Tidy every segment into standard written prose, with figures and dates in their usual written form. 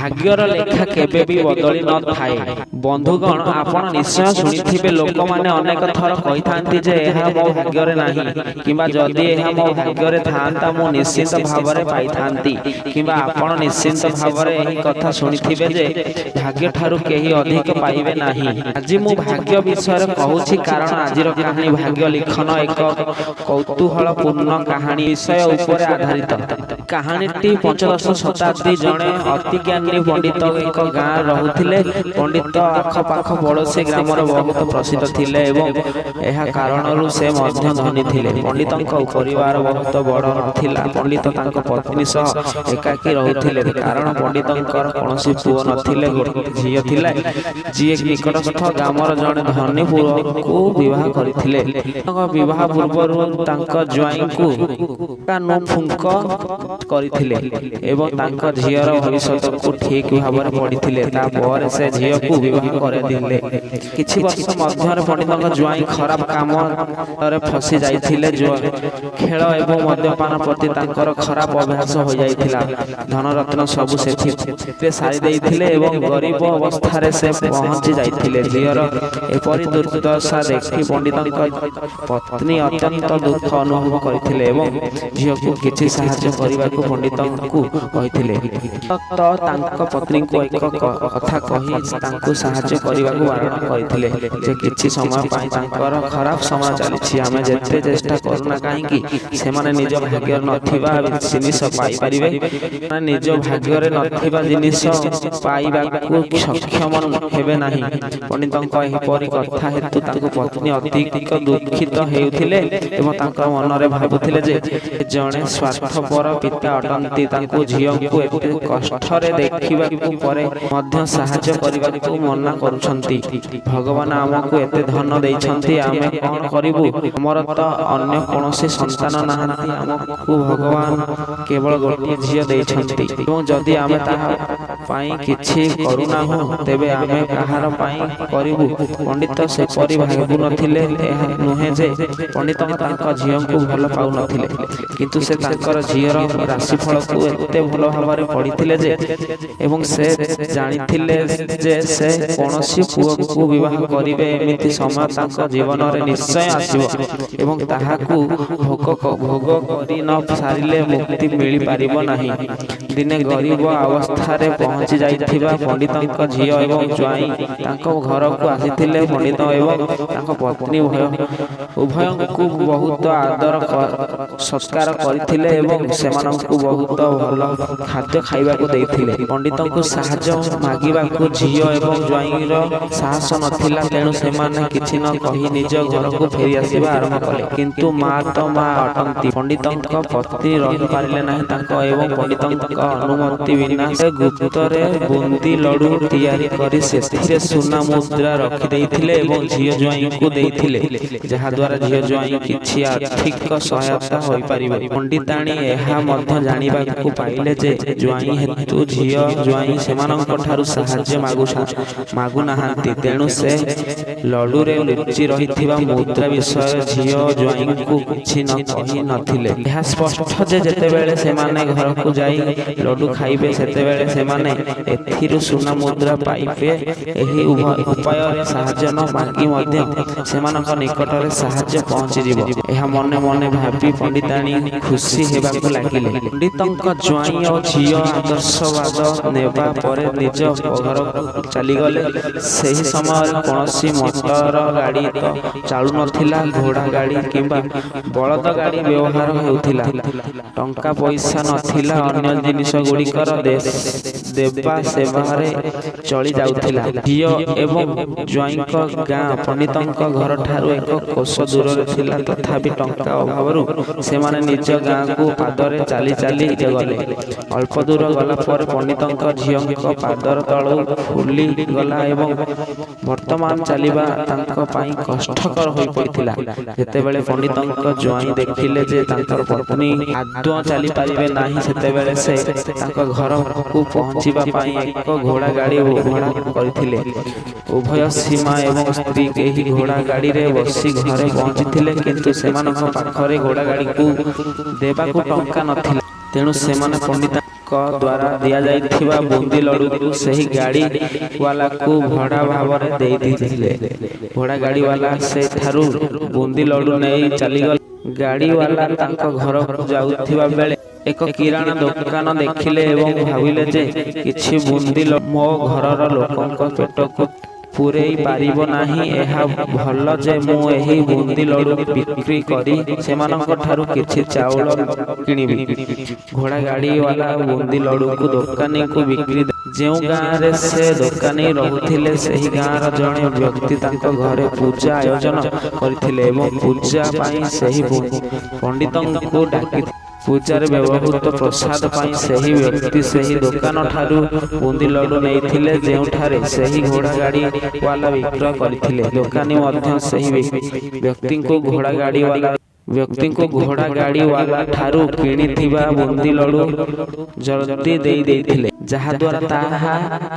भाग्यर लेखा केबे भी बदली न थाए। बंधुगण आपण निश्चय शुणिथिबे लोक माने अनेक थर कहि थांती जे एहा मो भाग्यरे नाही किबा जदि एहा मो भाग्यरे थांता मो निश्चित भावरे पाई थांती किबा आपण निश्चित भावरे एही कथा शुणिथिबे जे भाग्य ठारू केही अधिक पाइबे नाही। आज मु भाग्य विषय कहूछि कारण आजिर कहानी भाग्य लिखन एक कौतूहलपूर्ण कहानी विषय उपरे आधारित। कहानीटी पंचदश शताब्दी जणे अति ज्ञानी पंडित एक गाँ रहुथिले। पंडित आखपाख पड़ोसी ग्रामर बहुत प्रसिद्ध थिले एवं एहा कारणरू से मध्य धनी थिले। पंडितंक परिवार बहुत बड़ नथिला। पंडित तांको पत्नी सह एकाकी रहुथिले कारण पंडितंकर कोनोसी पुओ नथिले। गोटे झियो थिला जिए निकटस्थ ग्रामर जणे धनी पुओ विवाह करथिले। विवाह पूर्व तांको ज्वाईंकु कानु फुंक करथिले एवं तांको झियर भविष्यत को ठीक भाବରେ पढ़िथिले। ता पर से झियो को विवाह करे दिले। किछि वर्ष मध्यरे पंडितक ज्वाई खराब काम रे फसी जाइथिले। जो खेल एवं मद्यपान प्रति तांकर खराब अभ्यास हो जाइथिला। धन रत्न सब सेठी सारी देइथिले एवं गरीब अवस्था रे से पहुंची जाइथिले। झियर एपरि दुर्दशा देखि पंडितक पत्नी अत्यंत दुख अनुभव करथिले एवं झियो को किछि सहायता करबा को पंडितक को कहिथिले। तो तांको पत्नी को एक कथा कही तांको सहायता करबा को बारण करथिले जे किछि समय पाई तांकर खराब समय चलिछि। आमे जेते चेष्टा करना काहे कि से माने निज भाग्य नथिबा जिनिस पाई परिबे। माने निज भाग्य रे नथिबा जिनिस पाइबा को सक्षम हेबे नाही। पंडितंक एही परि कथा हेतु तांको पत्नी अधिक दुखित हेउथिले एवं तांकर मन रे भाबुथिले जे जणे स्वार्थपर पिता अटंती तांको झियो को एते कष्ट रे देखिबा को परे मध्य सहायता करबा को मना करूछंती। भगवान हमको एते धन दैछंती आमे कोन करिबु। हमर त अन्य कोनोसी संतान नाहंती। हमको भगवान केवल गोटे झियो दैछंती एवं जदि आमे ताहा पाई किछि करूना हो तेबे आमे कहार पाई करिबु। पंडित से परि भाबु नथिले। एहा नुहे जे पंडित तांका झियो को भल पाउ नथिले किंतु से तांकर झियर राशिफल को एते भल भाबरे पढिथिले जे एवं से जानिथिले जे से कोनोसी पुओ को विवाह करिवे एमिति समय तांका जीवन रे निश्चय आसीबो एवं ताहाकू भोग करि न सारिले मुक्ति मिली पारिबो नाही। दिने गरीब अवस्था रे पहुंची जाइथिबा पंडितंक झियो एवं ज्वाई तांको घर को आसीथिले। पंडित एवं तांको पत्नी उभयंकु बहुत आदर सत्कार करथिले एवं सेमानंकु बहुत भल खाद्य खाइबा को देथिले। पंडितंकु साहाय्य मागिबा को झियो एवं ज्वाईर साहस नथिला। तेणु सेमाने किछि न कहि निज घर को फेरी आसीबा आरंभ कले किंतु मा तो मा अटंती। पंडितंक पत्नी रहि पारिले नाही। तांको एवं पंडितंक अनुमति बिना से गुप्त रे बुंदी लड्डू तैयारी करि सेथिरे सुना मुद्रा रखि देथिले एवं झियो ज्वाई को देथिले जहा द्वारा झियो ज्वाई किछि आर्थिक सहायता होई परिबे। पंडिताणी एहा मध्य जानिबा को पाइले जे ज्वाई हेतु झियो ज्वाई सेमानंक ठारू सहाय्य मागु नाहांती। तेणु से लड्डू रे लुचि रहिथिबा मुद्रा विषय झियो ज्वाई को किछि न कहि नथिले। एहा स्पष्ट जे जेते बेले सेमाने घर को जाई लड्डू खाइबे सेते बेले सेमाने एथिरु सुना मुद्रा पाइबे। एही उपाय रे सहाय्य न मागी मध्य सेमानक निकट रे सहाय्य पहुंची जिवो। एहा मने मने भाबी पंडिताणी खुशी हेबा को लागिले। पंडितंक ज्वाई और झियो आदर्शवाद नेबा परे निज घर चली गले। सही समय कोनोसी मोटर गाड़ी तो चालू नथिला। घोड़ा गाड़ी किंबा बलद गाड़ी व्यवहार हेउथिला। टंका पैसा नथिला। अन्य जिनिस गुड़िकर देवा सेवारे चली जाउथिला। झियो एवं ज्वाईंक गाँ पंडितंक घर ठारू एक कोस दूर रे थिला। तथापि टंका अभावरु सेमाने निज गाँ को पादरे चाली चाली गले। अल्प दूर गला पर पंडितंक झियोंक पादर तळु फुली गला एवं वर्तमान चलिबा तांको पाई कष्टकर होई पड़िथिला। जेतेबेले पंडितंक ज्वाई देखिले जे तांकर पत्नी आदौ चली पारिबे नाही सेतेबेले से तांको घर को पहुंचीबा पाई एक घोड़ा गाड़ी भड़ा करथिले। उभय सीमा एवं स्त्री एही घोड़ा गाड़ी रे बसी घरे पहुंचीथिले किंतु सेमानक पाखरे घोड़ा गाड़ी को देबा को टंका नथिला। तेणु सेमाने पंडित ଦ୍ୱାରା ଦିଆଯାଇଥିବା ବୁନ୍ଦି ଲଡୁକୁ ସେହି ଗାଡ଼ି ବାଲାକୁ ଭଡ଼ା ଭାବରେ ଦେଇଥିଲେ। ଭଡ଼ା ଗାଡ଼ିବାଲା ସେଠାରୁ ବୁନ୍ଦି ଲଡୁ ନେଇ ଚାଲିଗଲା। ଗାଡ଼ିବାଲା ତାଙ୍କ ଘରକୁ ଯାଉଥିବା ବେଳେ ଏକ କିରାଣା ଦୋକାନ ଦେଖିଲେ ଏବଂ ଭାବିଲେ ଯେ କିଛି ବୁନ୍ଦି ମୋ ଘରର ଲୋକଙ୍କ ପେଟକୁ ପୂରେଇ ପାରିବ ନାହିଁ। ଏହା ଭଲ ଯେ ମୁଁ ଏହି ବୁନ୍ଦି ଲଡୁ ବିକ୍ରି କରି ସେମାନଙ୍କ ଠାରୁ କିଛି ଚାଉଳ କିଣିବି। ଘୋଡ଼ା ଗାଡ଼ିବାଲା ବୁନ୍ଦି ଲଡୁକୁ ଦୋକାନୀକୁ ବିକ୍ରି ଯେଉଁ ଗାଁରେ ସେ ଦୋକାନୀ ରହୁଥିଲେ ସେହି ଗାଁର ଜଣେ ବ୍ୟକ୍ତି ତାଙ୍କ ଘରେ ପୂଜା ଆୟୋଜନ କରିଥିଲେ ଏବଂ ପୂଜା ପାଇଁ ସେହି ପଣ୍ଡିତଙ୍କୁ ଡାକିଥିଲେ। ପୂଜାରେ ବ୍ୟବହୃତ ପ୍ରସାଦ ପାଇଁ ସେହି ବ୍ୟକ୍ତି ସେହି ଦୋକାନ ଠାରୁ ବୁନ୍ଦି ଲଡୁ ନେଇଥିଲେ ଯେଉଁଠାରେ ସେହି ଘୋଡ଼ା ଗାଡ଼ିବାଲା ବିକ୍ରୟ କରିଥିଲେ। ଦୋକାନୀ ମଧ୍ୟ ସେହି ବ୍ୟକ୍ତିଙ୍କୁ ଘୋଡ଼ା ଗାଡ଼ିବାଲା ଠାରୁ କିଣିଥିବା ବୁନ୍ଦି ଲଡୁ ଜଲ୍ଦି ଦେଇଥିଲେ, ଯାହାଦ୍ୱାରା ତାହା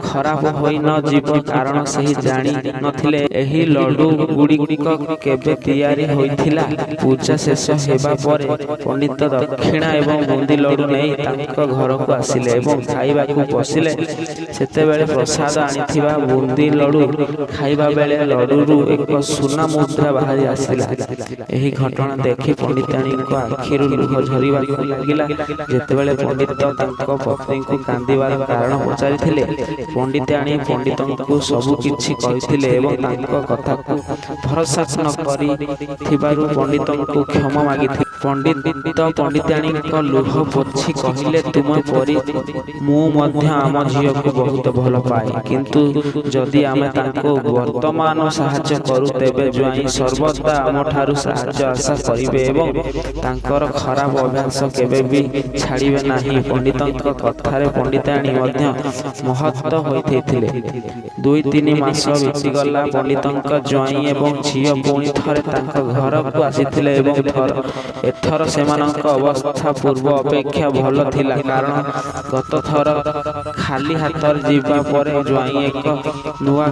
ଖରାପ ହୋଇ ନ ଯିବ, କାରଣ ସେହି ଜାଣି ନଥିଲେ ଏହି ଲଡୁ ଗୁଡ଼ିକ କେବେ ତିଆରି ହୋଇଥିଲା। ପୂଜା ଶେଷ ହେବା ପରେ ପଣ୍ଡିତ ଦକ୍ଷିଣା ଏବଂ ବୁନ୍ଦି ଲଡୁ ନେଇ ତାଙ୍କ ଘରକୁ ଆସିଲେ ଏବଂ ଖାଇବାକୁ ବସିଲେ। ସେତେବେଳେ ପ୍ରସାଦ ଆଣିଥିବା ବୁନ୍ଦି ଲଡୁ ଖାଇବା ବେଳେ ଲଡୁରୁ ଏକ ସୁନା ମୁଦ୍ରା ବାହାରି ଆସିଲା। ଏହି ଘଟଣା ଦେଖି ପଣ୍ଡିତାଣୀଙ୍କ ଆଖିରୁ ଲୁହ ଝରିବାକୁ ଲାଗିଲା। ଯେତେବେଳେ ପଣ୍ଡିତ ତାଙ୍କ ପତ୍ନୀଙ୍କୁ କାନ୍ଦିବାର କାରଣ ପଚାରିଥିଲେ, ପଣ୍ଡିତାଣୀ ପଣ୍ଡିତଙ୍କୁ ସବୁ କିଛି କହିଥିଲେ ଏବଂ ତାଙ୍କ କଥାକୁ ଭରସା ନ କରିଥିବାରୁ ପଣ୍ଡିତଙ୍କୁ କ୍ଷମା ମାଗିଥିଲେ। ପଣ୍ଡିତ ପଣ୍ଡିତାଣୀଙ୍କ ଲୁହ ପୋଛି କହିଲେ, ତୁମ ପରି ମୁଁ ମଧ୍ୟ ଆମ ଝିଅକୁ ବହୁତ ଭଲ ପାଏ, କିନ୍ତୁ ଯଦି ଆମେ ତାଙ୍କୁ ବର୍ତ୍ତମାନ ସାହାଯ୍ୟ କରୁ ତେବେ ଜ୍ୱାଇଁ ସର୍ବଦା ଆମଠାରୁ ସାହାଯ୍ୟ ଆଶା କରିବେ ଏବଂ ତାଙ୍କର ଖରାପ ଅଭ୍ୟାସ କେବେ ବି ଛାଡ଼ିବେ ନାହିଁ। ପଣ୍ଡିତଙ୍କ କଥାରେ ପଣ୍ଡିତାଣୀ ମଧ୍ୟ ମହତ ହୋଇଥିଲେ। 2-3 ମାସ ବିତିଗଲା। ପଣ୍ଡିତଙ୍କ ଜ୍ୱାଇଁ ଏବଂ ଝିଅ ପୁଣି ଥରେ ତାଙ୍କ ଘରକୁ ଆସିଥିଲେ ଏବଂ ଏଥର ସେମାନଙ୍କ ଅବସ୍ଥା ପୂର୍ବ ଅପେକ୍ଷା ଭଲ ଥିଲା, କାରଣ ଗତ ଥର ଖାଲି ହାତରେ ଯିବା ପରେ ଜ୍ୱାଇଁ ଏକ ନୂଆ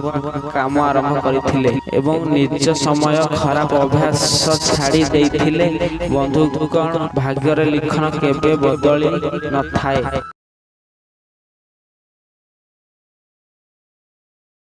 କାମ ଆରମ୍ଭ କରିଥିଲେ ଏବଂ ନିଜ ସମୟ ଖରାପ ଅଭ୍ୟାସ ଛାଡ଼ି ଦେଇଥିଲେ। ବନ୍ଧୁଗଣ, ଭାଗ୍ୟର ଲିଖନ କେବେ ବଦଳି ନଥାଏ।